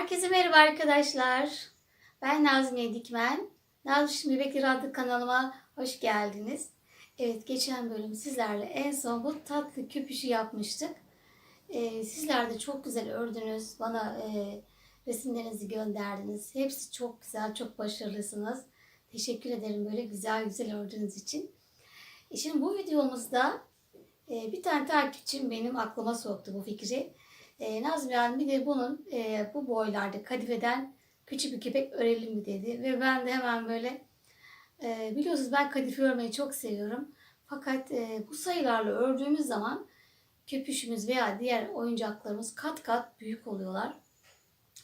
Herkese merhaba arkadaşlar. Ben Nazmiye Dikmen. Nazmış Bebekleri adlı kanalıma hoş geldiniz. Evet, geçen bölüm sizlerle en son bu tatlı köpüşü yapmıştık. Sizler de çok güzel ördünüz. Bana resimlerinizi gönderdiniz. Hepsi çok güzel, çok başarılısınız. Teşekkür ederim böyle güzel güzel ördüğünüz için. Şimdi bu videomuzda bir tane takipçim benim aklıma soktu bu fikri. Nazmiye Hanım bir de bunun bu boylarda kadifeden küçük bir köpek örelim mi dedi. Ve ben de hemen böyle biliyorsunuz ben kadife örmeyi çok seviyorum. Fakat bu sayılarla ördüğümüz zaman köpüşümüz veya diğer oyuncaklarımız kat kat büyük oluyorlar.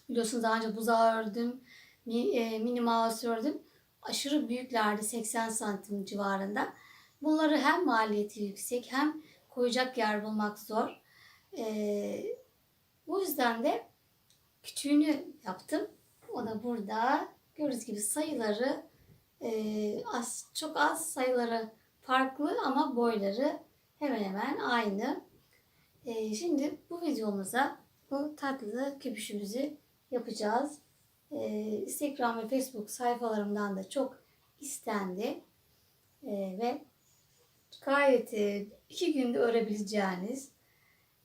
Biliyorsunuz daha önce buzağı ördüm, mini mouse ördüm. Aşırı büyüklerdi, 80 santim civarında. Bunları hem maliyeti yüksek hem koyacak yer bulmak zor. Bu yüzden de küçüğünü yaptım. O da burada. Gördüğünüz gibi sayıları çok az, sayıları farklı ama boyları hemen hemen aynı. Şimdi bu videomuza bu tatlı köpüşümüzü yapacağız. Instagram ve Facebook sayfalarımdan da çok istendi. Ve gayet 2 günde örebileceğiniz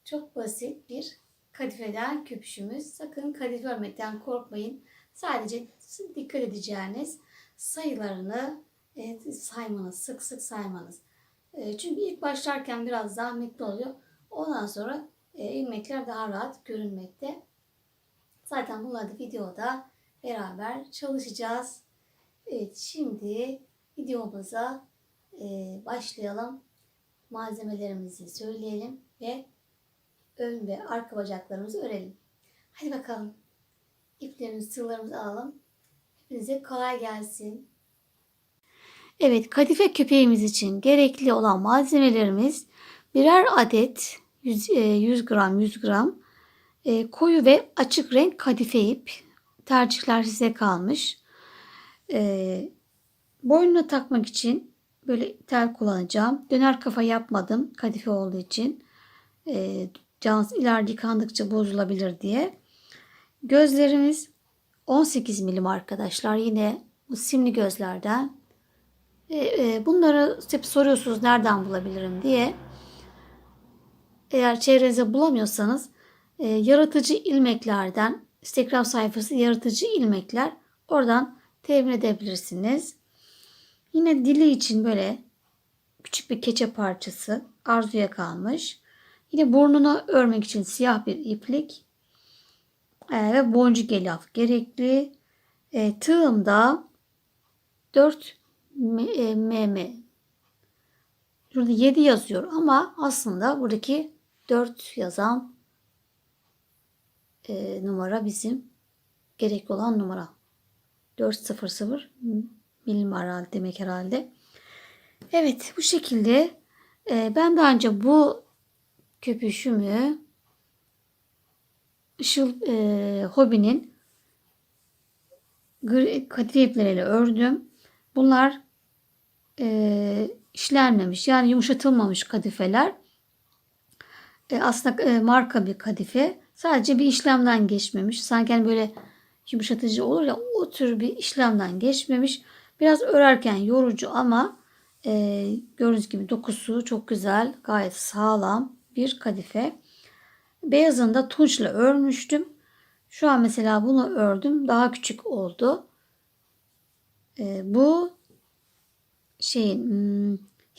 çok basit bir kadifeden köpüşümüz. Sakın kadife örmekten korkmayın. Sadece dikkat edeceğiniz sayılarını saymanız, sık sık saymanız. Çünkü ilk başlarken biraz zahmetli oluyor. Ondan sonra ilmekler daha rahat görünmekte. Zaten bunları da videoda beraber çalışacağız. Evet, şimdi videomuza başlayalım. Malzemelerimizi söyleyelim ve ön ve arka bacaklarımızı örelim. Hadi bakalım. İplerimizi, tığlarımızı alalım. Hepinize kolay gelsin. Evet, kadife köpeğimiz için gerekli olan malzemelerimiz birer adet 100 gram 100 gram koyu ve açık renk kadife ip. Tercihler size kalmış. Boynuna takmak için böyle tel kullanacağım. Döner kafa yapmadım kadife olduğu için. İleride yıkandıkça bozulabilir diye. Gözlerimiz 18 milim arkadaşlar. Yine bu simli gözlerden. Bunları hep soruyorsunuz nereden bulabilirim diye. Eğer çevrenizde bulamıyorsanız yaratıcı ilmeklerden, Instagram sayfası yaratıcı ilmekler, oradan temin edebilirsiniz. Yine dili için böyle küçük bir keçe parçası arzuya kalmış. Yine burnunu örmek için siyah bir iplik ve boncuk elyaf gerekli. Tığımda 4 mm. Şurada 7 yazıyor ama aslında buradaki 4 yazan numara bizim gerekli olan numara. 400 milim herhalde demek herhalde. Evet, bu şekilde ben daha önce bu köpüşümü Işıl Hobby'nin kadife ipleriyle ördüm. Bunlar işlenmemiş, yani yumuşatılmamış kadifeler. Aslında marka bir kadife. Sadece bir işlemden geçmemiş. Sanki yani böyle yumuşatıcı olur ya, o tür bir işlemden geçmemiş. Biraz örerken yorucu ama gördüğünüz gibi dokusu çok güzel. Gayet sağlam bir kadife. Beyazını da tunçla örmüştüm. Şu an mesela bunu ördüm. Daha küçük oldu. Bu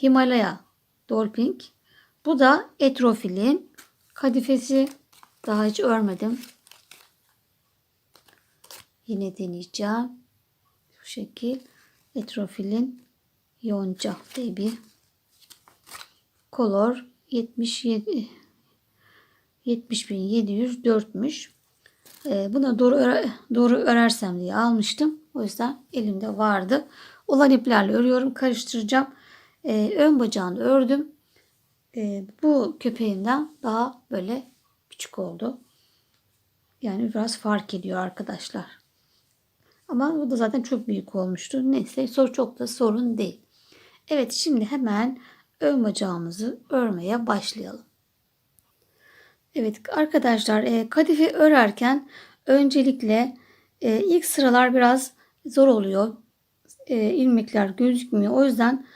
Himalaya Dolping. Bu da Etrofil'in kadifesi. Daha hiç örmedim. Yine deneyeceğim. Bu şekil. Etrofil'in Yonca diye bir kolor 70.704'müş. Buna doğru örersem diye almıştım. O yüzden elimde vardı. Olan iplerle örüyorum. Karıştıracağım. Ön bacağını ördüm. Bu köpeğimden daha böyle küçük oldu. Yani biraz fark ediyor arkadaşlar. Ama bu da zaten çok büyük olmuştu. Neyse, çok da sorun değil. Evet, şimdi hemen ön bacağımızı örmeye başlayalım. Evet arkadaşlar, kadife örerken Öncelikle ilk sıralar biraz zor oluyor. İlmekler gözükmüyor. O yüzden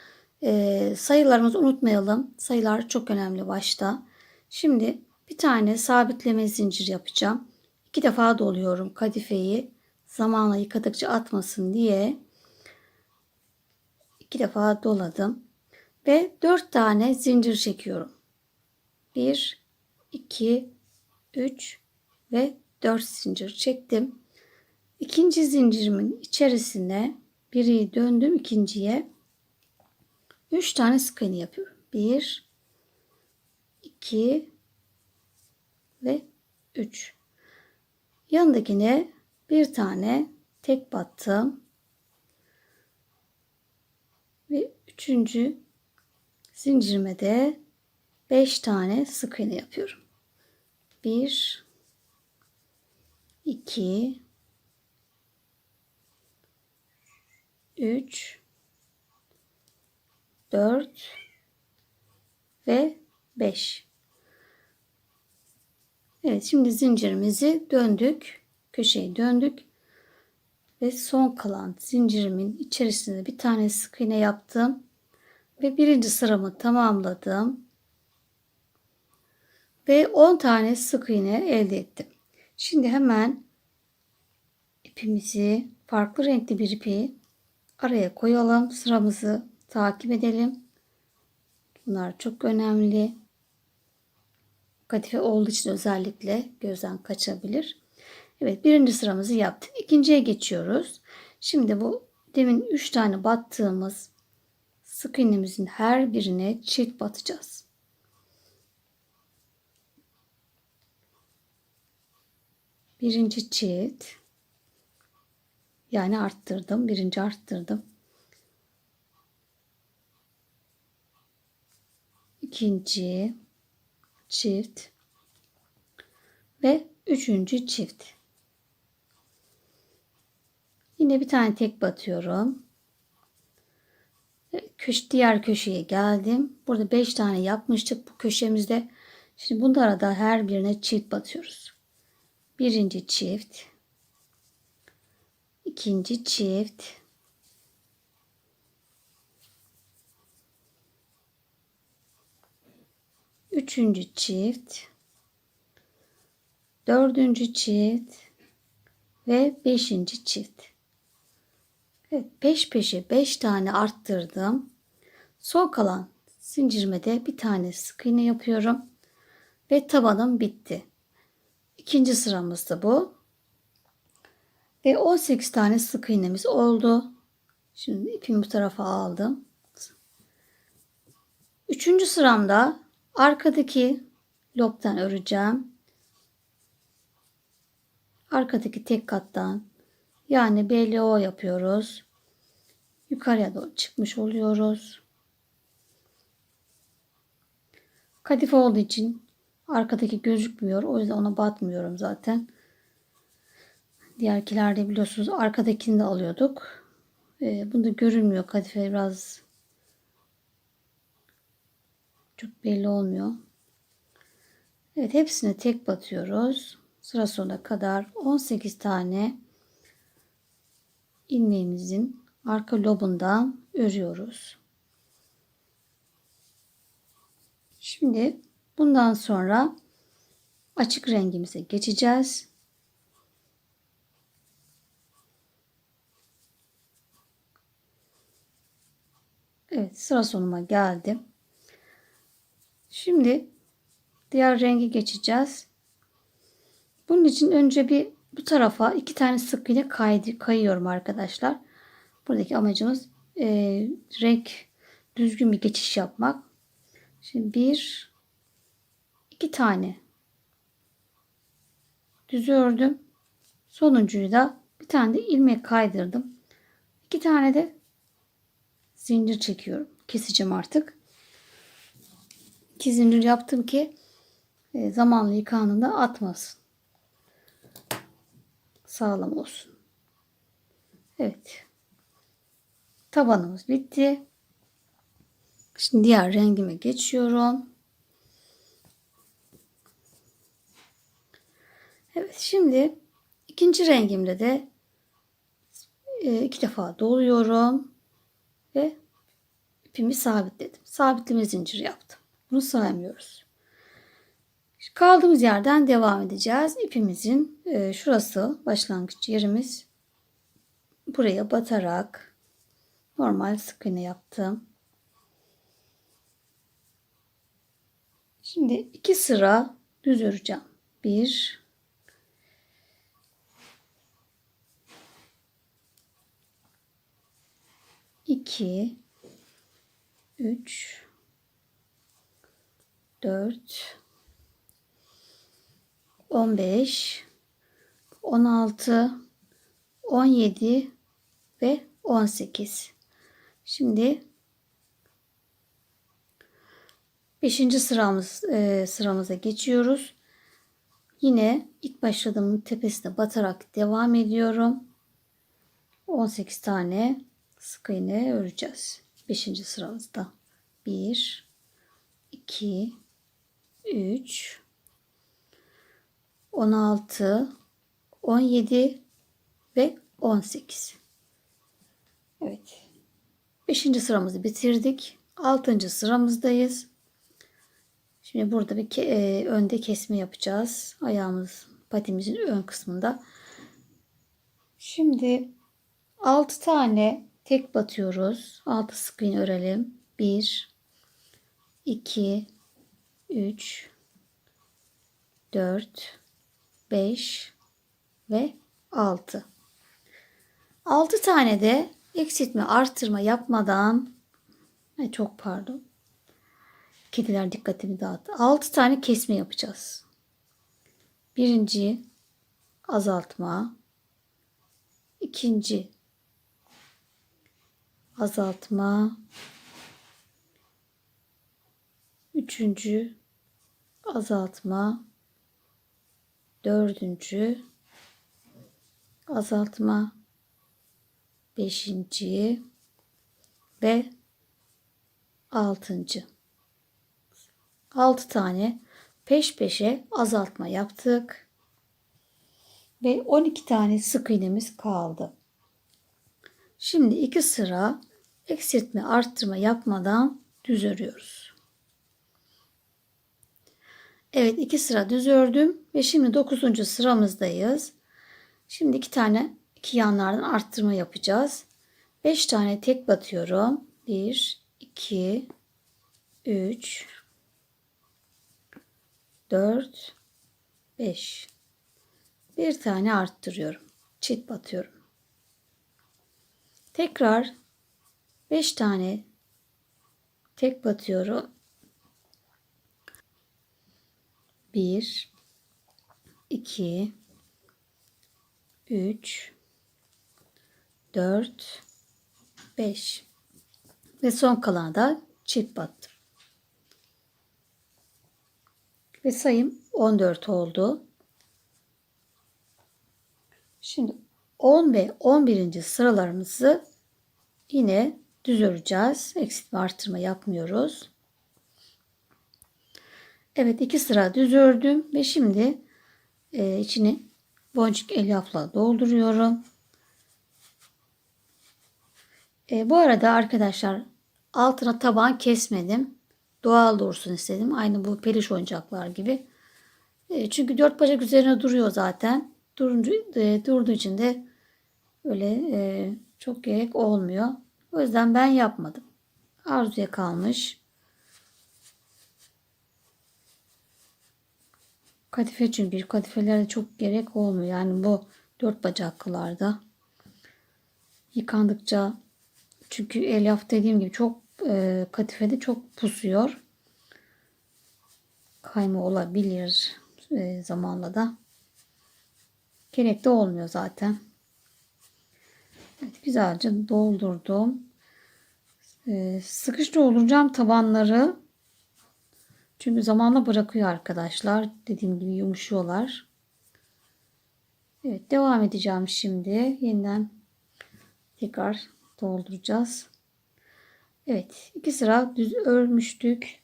sayılarımızı unutmayalım. Sayılar çok önemli başta. Şimdi bir tane sabitleme zincir yapacağım. 2 defa doluyorum kadifeyi. Zamanla yıkadıkça atmasın diye 2 defa doladım. Ve 4 tane zincir çekiyorum. 1, 2, 3 ve 4 zincir çektim. İkinci zincirimin içerisine biri döndüm, ikinciye 3 tane sık iğne yapıyorum. 1, 2 ve 3. Yanındakine bir tane tek battım. Ve üçüncü zincirime de 5 tane sık iğne yapıyorum. 1, 2, 3, 4 ve 5. Evet, şimdi zincirimizi döndük. Köşeyi döndük. Ve son kalan zincirimin içerisine bir tane sık iğne yaptım. Ve birinci sıramı tamamladım. Ve 10 tane sık iğne elde ettim. Şimdi hemen ipimizi, farklı renkli bir ipi araya koyalım. Sıramızı takip edelim. Bunlar çok önemli. Kadife olduğu için özellikle gözden kaçabilir. Evet, birinci sıramızı yaptık. İkinciye geçiyoruz. Şimdi bu demin 3 tane battığımız sık iğnemizin her birine çift batacağız. Birinci çift, yani arttırdım. Birinci arttırdım. İkinci çift ve üçüncü çift. Yine bir tane tek batıyorum. Diğer köşeye geldim. Burada 5 tane yapmıştık bu köşemizde. Şimdi bunlara da her birine çift batıyoruz. Birinci çift, ikinci çift, üçüncü çift, dördüncü çift ve beşinci çift. Evet, peş peşe 5 tane arttırdım. Son kalan zincirime de bir tane sık iğne yapıyorum ve tabanım bitti. İkinci sıramız da bu. Ve 18 tane sık iğnemiz oldu. Şimdi ipimi bu tarafa aldım. Üçüncü sıramda arkadaki lobdan öreceğim. Arkadaki tek kattan, yani BLO yapıyoruz. Yukarıya doğru çıkmış oluyoruz. Kadife olduğu için arkadaki gözükmüyor. O yüzden ona batmıyorum zaten. Diğerkilerde biliyorsunuz arkadakini de alıyorduk. Bunda görünmüyor. Kadife biraz çok belli olmuyor. Evet, hepsine tek batıyoruz. Sıra sonuna kadar 18 tane ilmeğimizin arka lobundan örüyoruz. Şimdi bundan sonra açık rengimize geçeceğiz. Evet, sıra sonuma geldim. Şimdi diğer rengi geçeceğiz. Bunun için önce bir bu tarafa 2 tane sık iğne kayıyorum arkadaşlar. Buradaki amacımız renk düzgün bir geçiş yapmak. Şimdi 2 tane düz ördüm. Sonuncuyu da bir tane de ilmek kaydırdım. 2 tane de zincir çekiyorum. Keseceğim artık. 2 zincir yaptım ki zamanla yıkandığında atmasın. Sağlam olsun. Evet. Tabanımız bitti. Şimdi diğer rengime geçiyorum. Evet, şimdi İkinci rengimde de 2 defa doluyorum ve ipimi sabitledim. Sabitleme zinciri yaptım. Bunu saymıyoruz. Kaldığımız yerden devam edeceğiz. İpimizin şurası başlangıç yerimiz. Buraya batarak normal sık iğne yaptım. Şimdi 2 sıra düz öreceğim. 1 2 3 4 15 16 17 ve 18. Şimdi 5. sıramıza geçiyoruz. Yine ilk başladığımın tepesine batarak devam ediyorum. 18 tane sık iğne öreceğiz. 5. sıramızda. 1 2 3 16 17 ve 18. Evet. 5. sıramızı bitirdik. 6. sıramızdayız. Şimdi burada bir önde kesme yapacağız. Ayağımız, patimizin ön kısmında. Şimdi 6 tane tek batıyoruz. 6 sık iğne örelim. 1 2 3 4 5 ve 6. 6 tane de eksiltme artırma yapmadan, çok pardon. Kediler dikkatimi dağıttı. 6 tane kesme yapacağız. Birinci azaltma, ikinci azaltma, üçüncü azaltma, dördüncü azaltma, beşinci ve altıncı. 6 tane peş peşe azaltma yaptık. Ve 12 tane sık iğnemiz kaldı. Şimdi 2 sıra eksiltme arttırma yapmadan düz örüyoruz. Evet, 2 sıra düz ördüm ve şimdi 9. sıramızdayız. Şimdi 2 yanlardan arttırma yapacağız. 5 tane tek batıyorum. 1 2 3 4 5. Bir tane arttırıyorum. Çift batıyorum. Tekrar 5 tane tek batıyorum. 1 2 3 4 5 ve son kalana da çift battım. Ve sayım 14 oldu. Şimdi 10 ve 11. sıralarımızı yine düz öreceğiz. Eksiltme artırma yapmıyoruz. Evet, 2 sıra düz ördüm ve şimdi içini boncuk elyafla dolduruyorum. Bu arada arkadaşlar altına taban kesmedim. Doğal dursun istedim. Aynı bu peluş oyuncaklar gibi. Çünkü 4 bacak üzerine duruyor zaten. Durduğu için de öyle çok gerek olmuyor. O yüzden ben yapmadım. Arzuya kalmış. Kadife, çünkü kadifelerde çok gerek olmuyor. Yani bu 4 bacaklılarda yıkandıkça, çünkü elyaf dediğim gibi çok kadifede çok pusuyor. Kayma olabilir zamanla da. Gerek de olmuyor zaten. Evet, güzelce doldurdum. Sıkış dolduracağım tabanları. Çünkü zamanla bırakıyor arkadaşlar. Dediğim gibi yumuşuyorlar. Evet, devam edeceğim şimdi. Yeniden tekrar dolduracağız. Evet, 2 sıra düz örmüştük.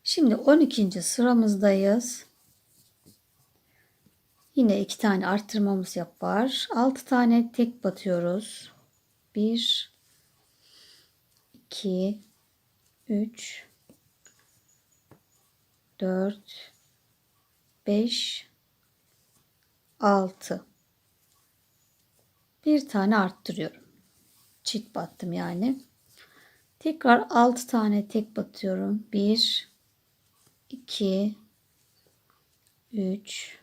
Şimdi 12. sıramızdayız. Yine 2 tane arttırmamız var. 6 tane tek batıyoruz. 1, 2, 3, 4, 5, 6. Bir tane arttırıyorum. Çift battım yani. Tekrar 6 tane tek batıyorum. 1, 2, 3,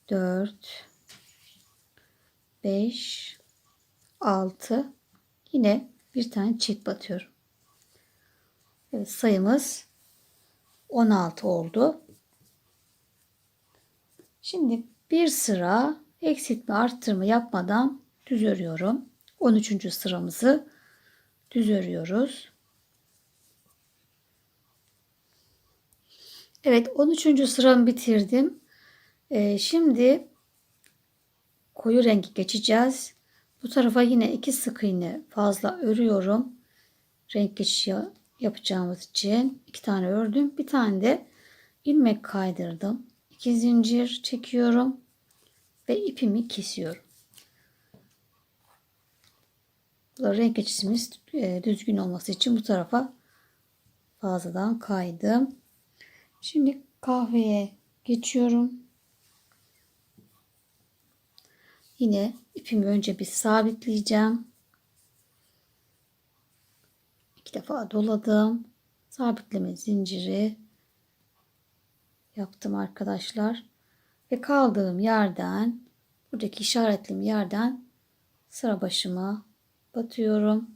4, 5, 6. Yine bir tane çift batıyorum. Evet, sayımız 16 oldu. Şimdi bir sıra eksiltme arttırma yapmadan düz örüyorum. 13. sıramızı düz örüyoruz. Evet, 13. sıramı bitirdim. Şimdi koyu rengi geçeceğiz. Bu tarafa yine 2 sık iğne fazla örüyorum. Renk geçişi yapacağımız için 2 tane ördüm. Bir tane de ilmek kaydırdım. 2 zincir çekiyorum ve ipimi kesiyorum. Renk geçişimiz düzgün olması için bu tarafa fazladan kaydım. Şimdi kahveye geçiyorum. Yine ipimi önce bir sabitleyeceğim. 2 defa doladım. Sabitleme zinciri yaptım arkadaşlar. Ve kaldığım yerden, buradaki işaretli yerden sıra başıma batıyorum.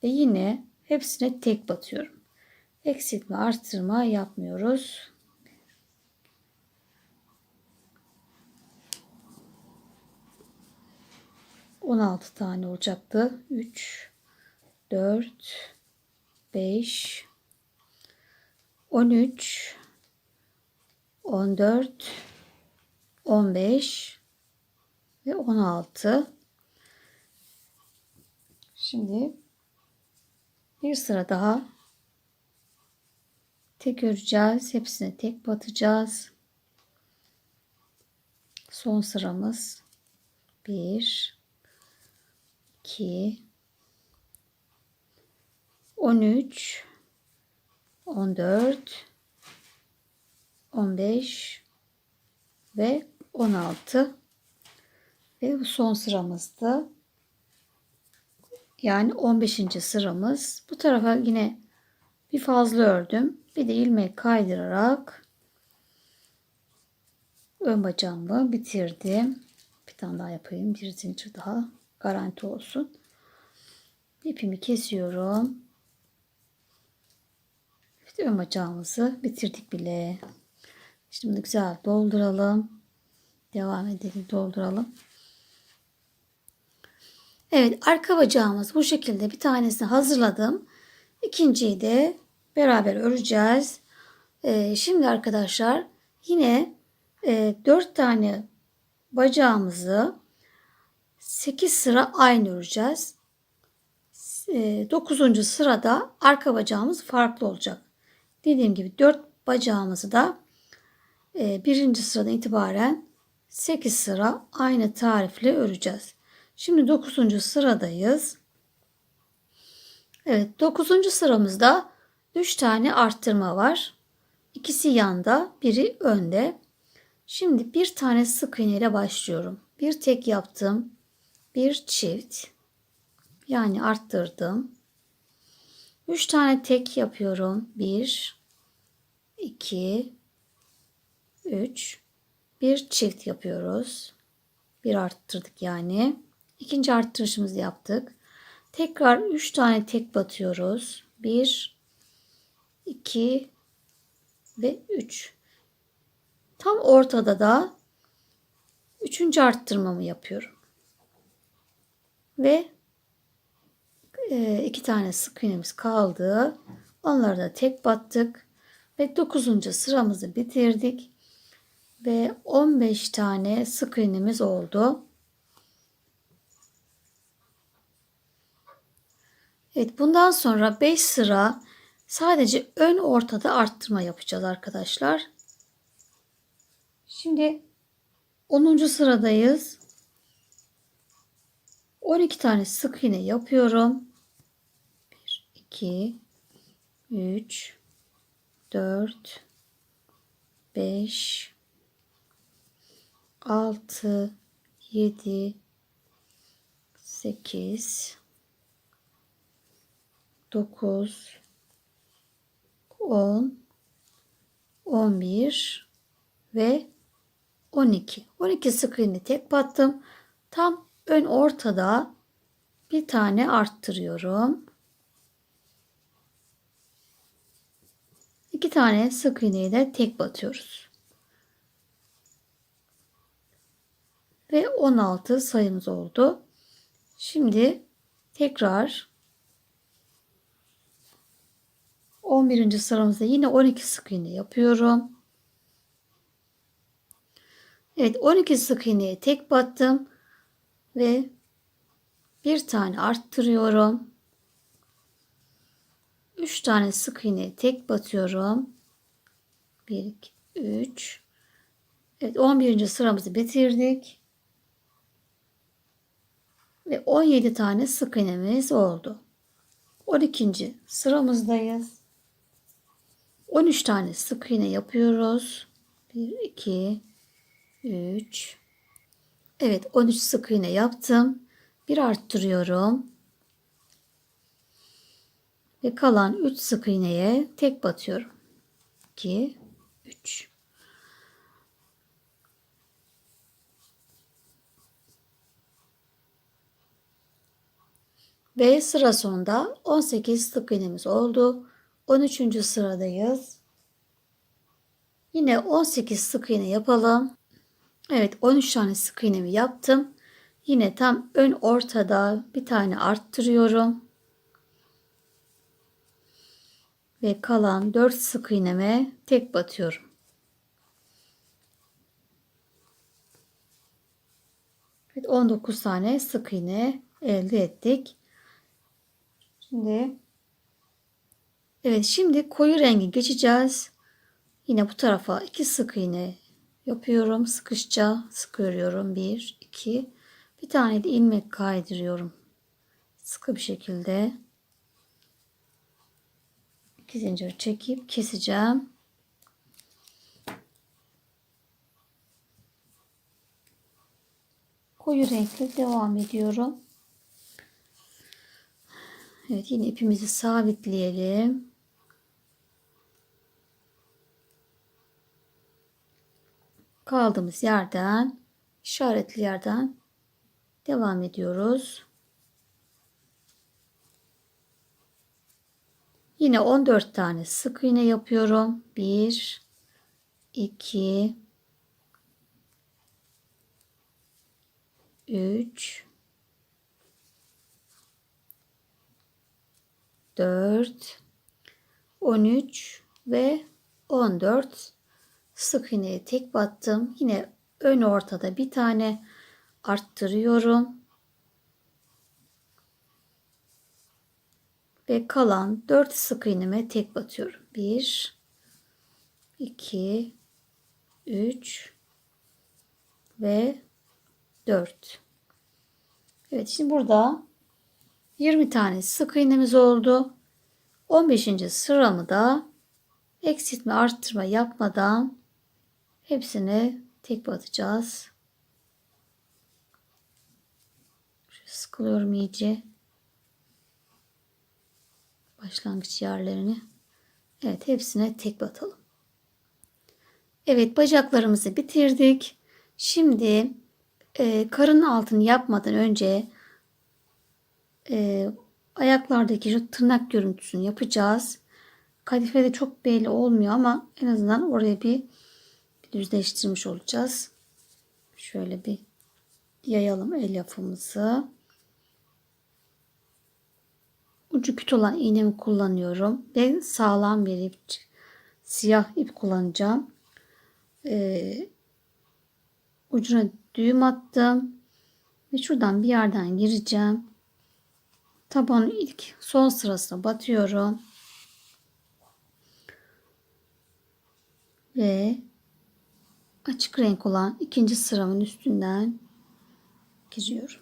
Ve yine hepsine tek batıyorum. Eksiltme artırma yapmıyoruz. ...16 tane olacaktı. 3, 4, 5, 13, 14, 15 ve 16. Şimdi bir sıra daha tek öreceğiz. Hepsine tek batacağız. Son sıramız 1, 2, 13, 14, 15 ve 16 ve bu son sıramızdı. Yani 15. sıramız. Bu tarafa yine bir fazla ördüm. Bir de ilmek kaydırarak ön bacağımı bitirdim. Bir tane daha yapayım. Bir zincir daha garanti olsun. İpimi kesiyorum. İşte ön bacağımızı bitirdik bile. Şimdi güzel dolduralım. Devam edelim, dolduralım. Evet, arka bacağımız bu şekilde, bir tanesini hazırladım. İkinciyi de beraber öreceğiz. Şimdi arkadaşlar yine 4 tane bacağımızı 8 sıra aynı öreceğiz. 9. sırada arka bacağımız farklı olacak. Dediğim gibi 4 bacağımızı da 1. sıradan itibaren 8 sıra aynı tarifle öreceğiz. Şimdi 9. sıradayız. Evet, 9. sıramızda 3 tane arttırma var. İkisi yanda, biri önde. Şimdi bir tane sık iğne ile başlıyorum. Bir tek yaptım. Bir çift. Yani arttırdım. 3 tane tek yapıyorum. 1, 2, 3. Bir çift yapıyoruz. Bir arttırdık yani. İkinci arttırışımızı yaptık. Tekrar 3 tane tek batıyoruz. 1, 2 ve 3. Tam ortada da 3. arttırmamı yapıyorum. Ve 2 tane sık iğnemiz kaldı. Onları da tek battık. Ve 9. sıramızı bitirdik. Ve 15 tane sık iğnemiz oldu. Evet, bundan sonra 5 sıra sadece ön ortada arttırma yapacağız arkadaşlar. Şimdi 10. sıradayız. 12 tane sık iğne yapıyorum. 1, 2, 3, 4, 5, 6, 7, 8, 9, 10, 11 ve 12. 12 sık iğne tek battım. Tam ön ortada bir tane arttırıyorum. 2 tane sık iğneyi de tek batıyoruz. Ve 16 sayımız oldu. Şimdi tekrar 11. sıramızda yine 12 sık iğne yapıyorum. Evet, 12 sık iğneye tek battım ve bir tane arttırıyorum. 3 tane sık iğneye tek batıyorum. 1, 2, 3. Evet, 11. sıramızı bitirdik. Ve 17 tane sık iğnemiz oldu. 12. sıramızdayız. 13 tane sık iğne yapıyoruz. 1, 2, 3. Evet, 13 sık iğne yaptım. Bir arttırıyorum. Ve kalan 3 sık iğneye tek batıyorum. 2, 3. Ve sıra sonunda 18 sık iğnemiz oldu. 13. sıradayız. Yine 18 sık iğne yapalım. Evet, 13 tane sık iğnemi yaptım. Yine tam ön ortada bir tane arttırıyorum. Ve kalan 4 sık iğneme tek batıyorum. Evet, 19 tane sık iğne elde ettik. Şimdi koyu rengi geçeceğiz. Yine bu tarafa 2 sık iğne yapıyorum. Sıkışça sık örüyorum. 1, 2. Bir tane de ilmek kaydırıyorum. Sıkı bir şekilde. 2 zincir çekip keseceğim. Koyu renkle devam ediyorum. Evet, yine ipimizi sabitleyelim. Kaldığımız yerden, işaretli yerden devam ediyoruz. Yine 14 tane sık iğne yapıyorum. 1, 2, 3, 4, 13 ve 14 sık iğneye tek battım. Yine ön ortada bir tane arttırıyorum. Ve kalan 4 sık iğneme tek batıyorum. 1, 2, 3 ve 4. Evet, şimdi burada 20 tane sık iğnemiz oldu. 15. sıramı da eksiltme arttırma yapmadan hepsine tek batacağız. Şöyle sıkılıyorum iyice. Başlangıç yerlerini. Evet, hepsine tek batalım. Evet, bacaklarımızı bitirdik. Şimdi karın altını yapmadan önce ayaklardaki şu tırnak görüntüsünü yapacağız. Kadifede çok belli olmuyor ama en azından oraya bir düzleştirmiş olacağız. Şöyle bir yayalım elyafımızı. Ucu küt olan iğnemi kullanıyorum ve sağlam bir ip, siyah ip kullanacağım. Ucuna düğüm attım ve şuradan bir yerden gireceğim. Tabanın ilk son sırasına batıyorum ve açık renk olan ikinci sıramın üstünden giriyorum.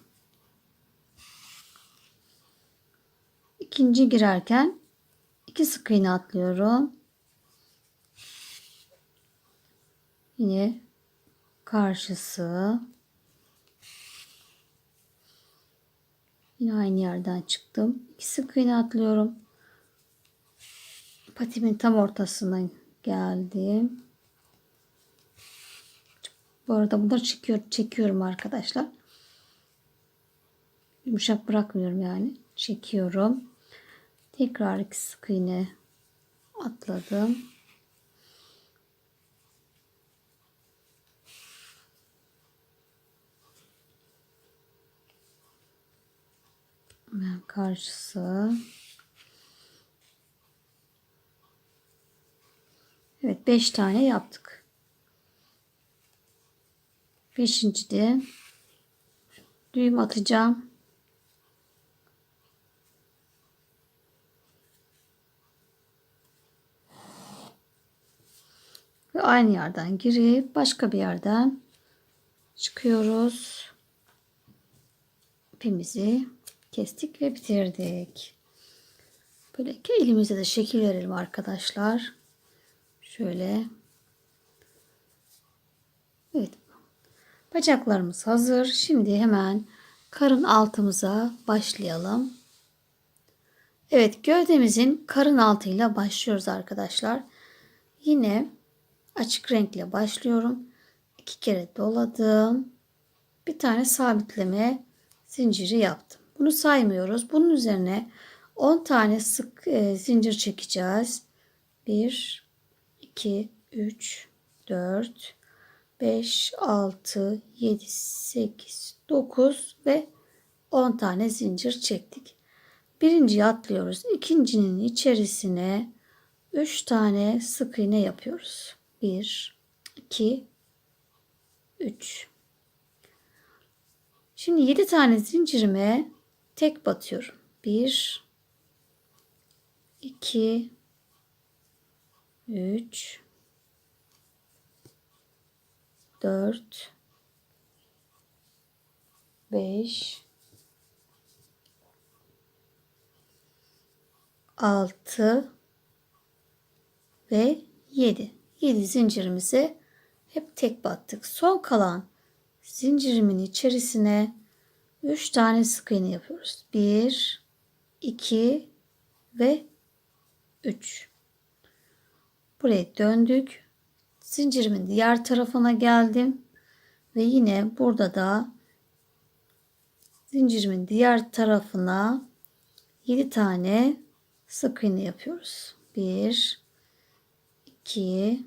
İkinci girerken 2 sık iğne atlıyorum. Yine karşısı. Yine aynı yerden çıktım. 2 sık iğne atlıyorum. Patimin tam ortasına geldim. Bu arada bunları çekiyorum arkadaşlar. Yumuşak bırakmıyorum yani. Çekiyorum. Tekrar 2 sık iğne atladım. Hemen karşısı. Evet, 5 tane yaptık. 5. de düğüm atacağım. Ve aynı yerden girip başka bir yerden çıkıyoruz. İpimizi kestik ve bitirdik. Böyle elimize de şekil verelim arkadaşlar. Şöyle. Evet. Bacaklarımız hazır. Şimdi hemen karın altımıza başlayalım. Evet, gövdemizin karın altıyla başlıyoruz arkadaşlar. Yine açık renkle başlıyorum. 2 kere doladım. Bir tane sabitleme zinciri yaptım. Bunu saymıyoruz. Bunun üzerine 10 tane sık zincir çekeceğiz. 1, 2, 3, 4, 5, 6, 7, 8, 9 ve 10 tane zincir çektik. Birinciyi atlıyoruz. İkincinin içerisine 3 tane sık iğne yapıyoruz. 1, 2, 3. Şimdi 7 tane zincirime tek batıyorum. 1, 2, 3, 4, 5, 6 ve 7. 7 zincirimize hep tek battık. Son kalan zincirimin içerisine 3 tane sık iğne yapıyoruz. 1, 2 ve 3. Buraya döndük. Zincirimin diğer tarafına geldim. Ve yine burada da zincirimin diğer tarafına 7 tane sık iğne yapıyoruz. 1, 2,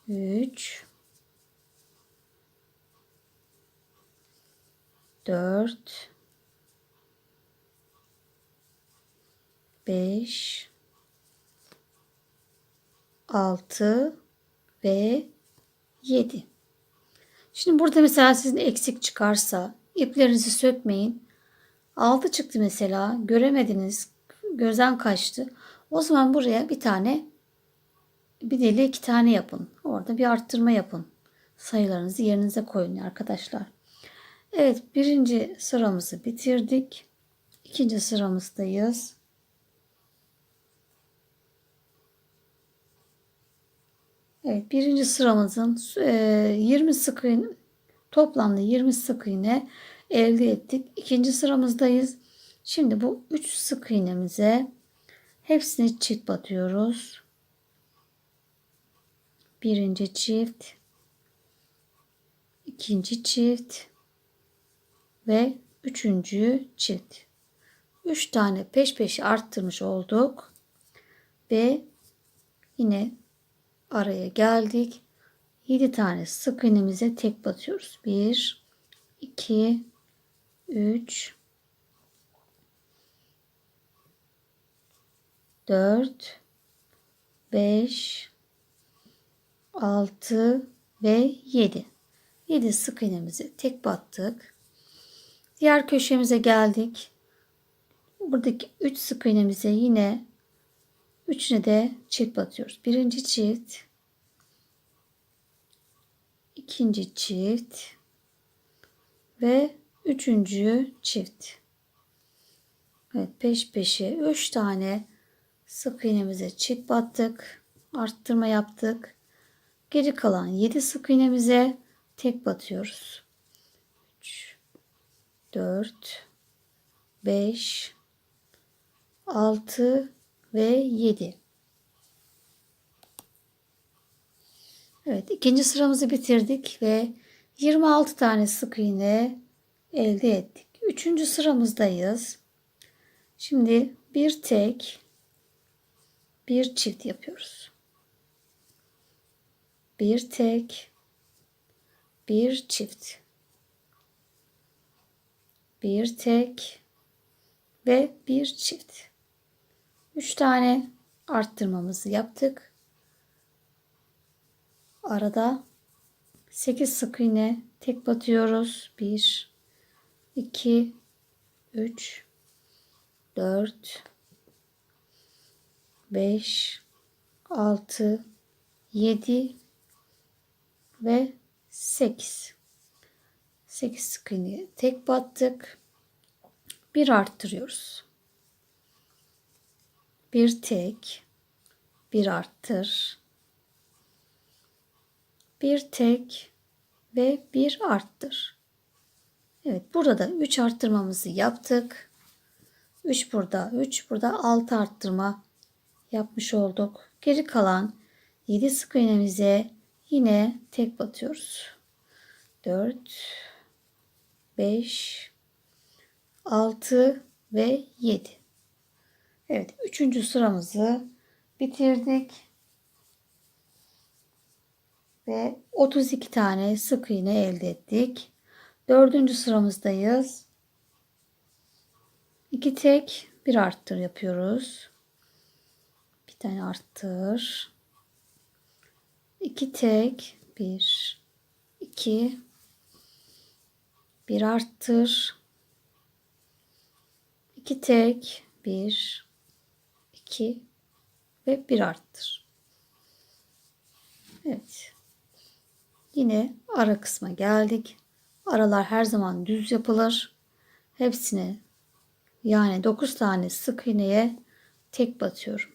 3, 4, 5, 6 ve 7. Şimdi burada mesela sizin eksik çıkarsa iplerinizi sökmeyin. 6 çıktı mesela, göremediniz, gözden kaçtı. O zaman buraya bir tane, bir değil 2 tane yapın. Orada bir arttırma yapın. Sayılarınızı yerinize koyun arkadaşlar. Evet, birinci sıramızı bitirdik. İkinci sıramızdayız. Evet, birinci sıramızın 20 sık iğne, toplamda 20 sık iğne elde ettik. İkinci sıramızdayız. Şimdi bu 3 sık iğnemize hepsini çift batıyoruz. Birinci çift, ikinci çift ve üçüncü çift. 3 tane peş peşe arttırmış olduk ve yine araya geldik. 7 tane sık iğnemize tek batıyoruz. 1, 2, 3, 4, 5, 6 ve 7. 7 sık iğnemize tek battık. Diğer köşemize geldik. Buradaki 3 sık iğnemize yine üçüne de çift batıyoruz. Birinci çift, ikinci çift ve üçüncü çift. Evet, peş peşe 3 tane sık iğnemize çift battık. Arttırma yaptık. Geri kalan 7 sık iğnemize tek batıyoruz. 3, 4, 5, 6 ve 7. Evet, ikinci sıramızı bitirdik ve 26 tane sık iğne elde ettik. Üçüncü sıramızdayız. Şimdi bir tek, bir çift yapıyoruz. Bir tek, bir çift. Bir tek ve bir çift. 3 tane arttırmamızı yaptık. Arada 8 sık iğne tek batıyoruz. 1, 2, 3, 4, 5, 6, 7 ve 8. 8 sık iğne tek battık. Bir arttırıyoruz. Bir tek, bir arttır. Bir tek ve bir arttır. Evet, burada 3 arttırmamızı yaptık. 3 burada, 3 burada, 6 arttırma yapmış olduk. Geri kalan 7 sık iğnemize yine tek batıyoruz. 4, 5, 6 ve 7. Evet, 3. sıramızı bitirdik. Ve 32 tane sık iğne elde ettik. 4. sıramızdayız. 2 tek, bir arttır yapıyoruz. Bir tane arttır. 2 tek, 1, 2, bir arttır. 2 tek, 1, 2 ve bir arttır. Evet. Yine ara kısma geldik. Aralar her zaman düz yapılır. Hepsine, yani 9 tane sık iğneye tek batıyorum.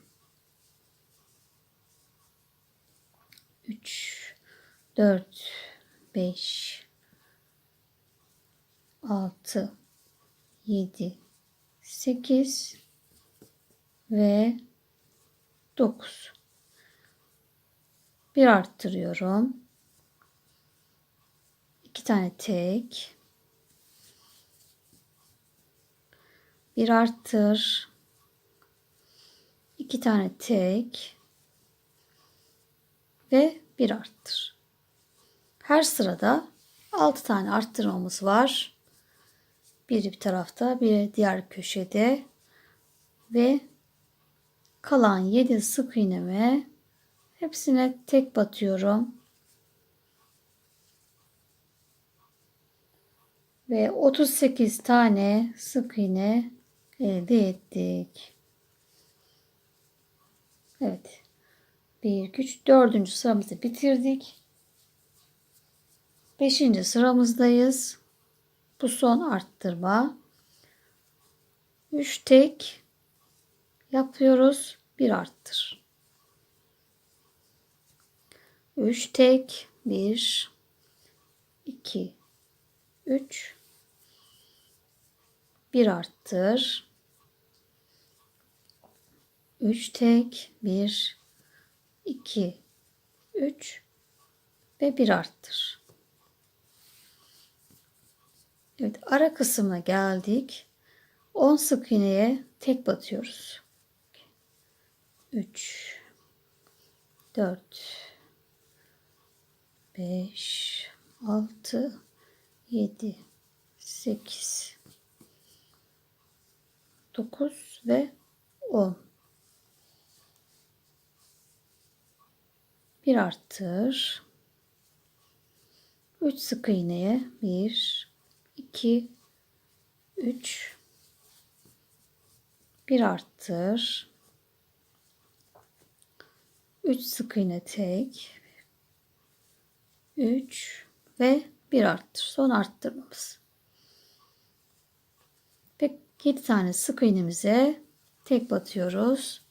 3, 4, 5, 6, 7, 8 ve 9. Bir arttırıyorum. 2 tane tek. Bir arttır. 2 tane tek. Ve bir arttır. Her sırada 6 tane arttırmamız var. Biri bir tarafta, biri diğer köşede. Ve kalan 7 sık iğneme hepsine tek batıyorum. Ve 38 tane sık iğne elde ettik. Evet. 1, 2, 3, 4. sıramızı bitirdik. 5. sıramızdayız. Bu son arttırma. 3 tek yapıyoruz. Bir arttır. 3 tek, 1, 2, 3, bir arttır. 3 tek, 1, 2, 3 ve bir arttır. Evet, ara kısmına geldik. 10 sık iğneye tek batıyoruz. 3, 4, 5, 6, 7, 8, 9 ve 10. Bir arttır. 3 sık iğneye 1, 2, 3, bir arttır. 3 sık iğne tek. 3 ve bir arttır. Son arttırmamız. Ve 7 tane sık iğnemize tek batıyoruz.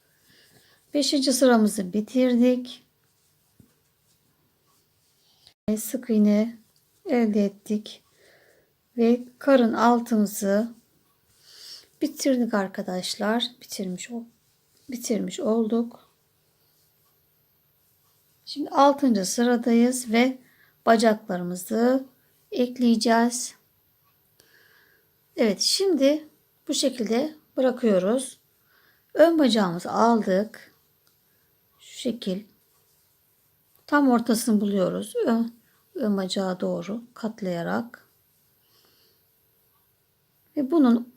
5. sıramızı bitirdik. Sık iğne elde ettik. Ve karın altımızı bitirdik arkadaşlar. Bitirmiş olduk. Şimdi 6. sıradayız ve bacaklarımızı ekleyeceğiz. Evet, şimdi bu şekilde bırakıyoruz. Ön bacağımızı aldık. Şu şekil tam ortasını buluyoruz. Ön bacağa doğru katlayarak. Ve bunun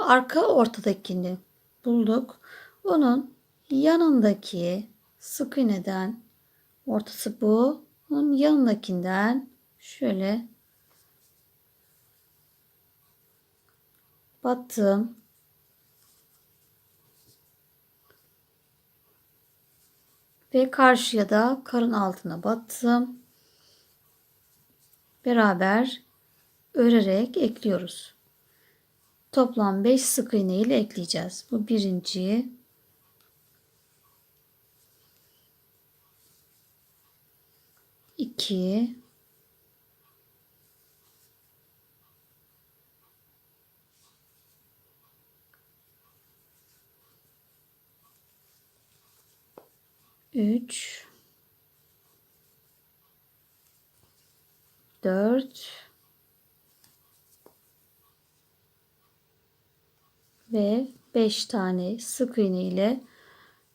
arka ortadakini bulduk. Onun yanındaki sık iğneden, ortası bu. Onun yanındakinden şöyle battım. Ve karşıya da karın altına battım. Beraber örerek ekliyoruz. Toplam 5 sık iğne ile ekleyeceğiz. Bu birinci. İki. Üç. 4 ve 5 tane sık iğne ile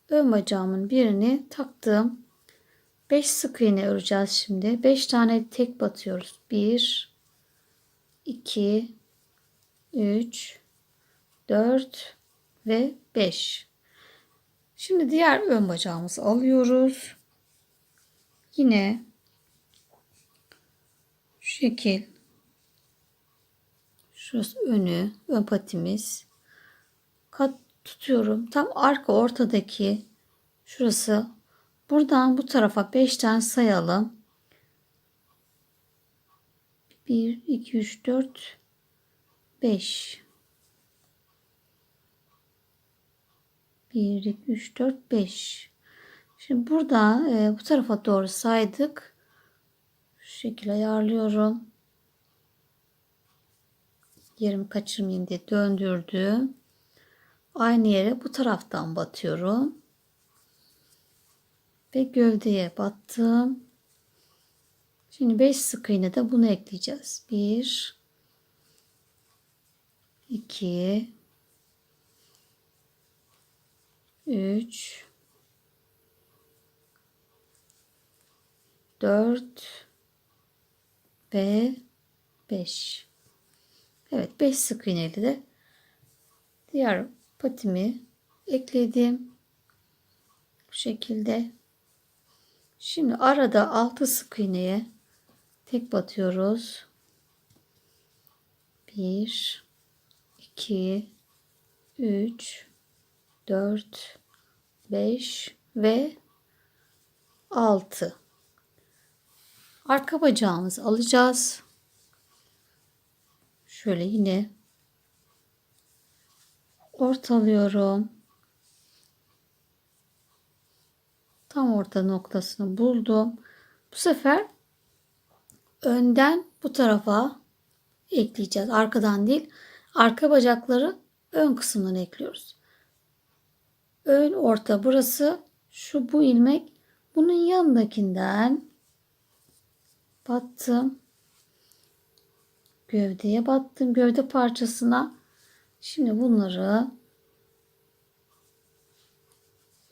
ön bacağımın birini taktım. 5 sık iğne öreceğiz şimdi. 5 tane tek batıyoruz. 1 2 3 4 ve 5. Şimdi diğer ön bacağımızı alıyoruz. Yine şu şekil, şurası ön patimiz. Tutuyorum. Tam arka ortadaki şurası. Buradan bu tarafa 5 tane sayalım. 1, 2, 3, 4, 5. 1, 2, 3, 4, 5. Şimdi burada bu tarafa doğru saydık. Şu şekilde ayarlıyorum. Yerimi kaçırmayayım diye döndürdüm. Aynı yere bu taraftan batıyorum. Ve gövdeye battım. Şimdi 5 sık iğne de bunu ekleyeceğiz. 1 2 3 4 ve 5. Evet, 5 sık iğneli de diğer patimi ekledim. Bu şekilde. Şimdi arada 6 sık iğneye tek batıyoruz. 1 2 3 4 5 ve 6. Arka bacağımızı alacağız. Şöyle yine ortalıyorum. Tam orta noktasını buldum. Bu sefer önden bu tarafa ekleyeceğiz. Arkadan değil. Arka bacakları ön kısmından ekliyoruz. Ön orta burası. Bu ilmek. Bunun yanındakinden battım. Gövdeye battım. Gövde parçasına. Şimdi bunları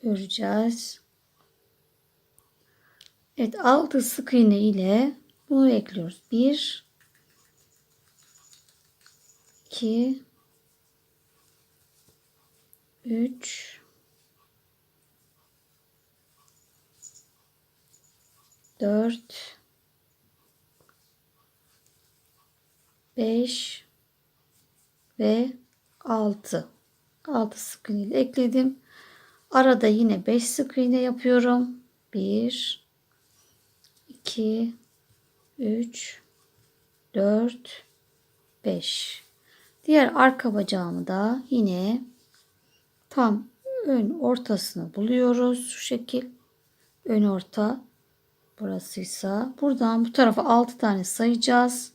öreceğiz. Evet, 6 sık iğne ile bunu ekliyoruz. 1 2 3 4 5 ve 6. 6 sık iğne ile ekledim. Arada yine 5 sık iğne yapıyorum. 1 2 3, 4, 5. Diğer arka bacağımı da yine tam ön ortasını buluyoruz. Şu şekil. Ön orta. Burasıysa. Buradan bu tarafa 6 tane sayacağız.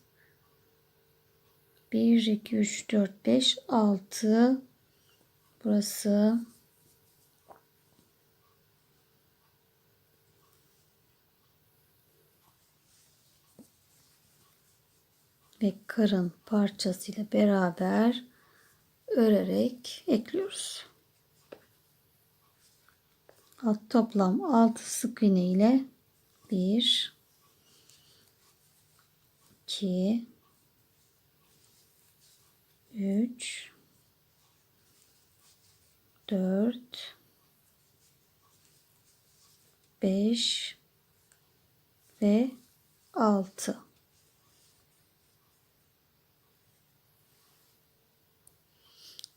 1, 2, 3, 4, 5, 6. Burası. Ve karın parçasıyla beraber örerek ekliyoruz. Toplam 6 sık iğne ile 1, 2, 3, 4, 5 ve 6.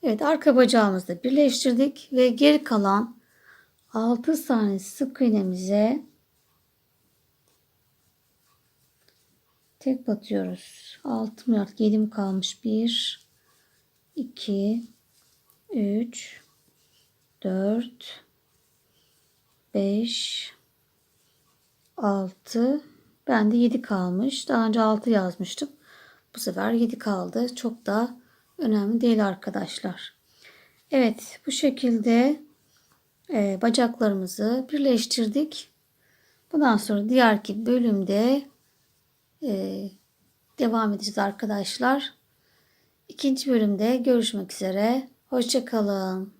Evet, arka bacağımızı da birleştirdik ve geri kalan 6 tane sık iğnemize tek batıyoruz. 6 mı artık 7 mi kalmış? 1, 2, 3, 4, 5, 6. Bende 7 kalmış. Daha önce 6 yazmıştım. Bu sefer 7 kaldı. Çok da önemli değil arkadaşlar. Evet, bu şekilde bacaklarımızı birleştirdik. Bundan sonra diğerki bölümde devam edeceğiz arkadaşlar. İkinci bölümde görüşmek üzere. Hoşça kalın.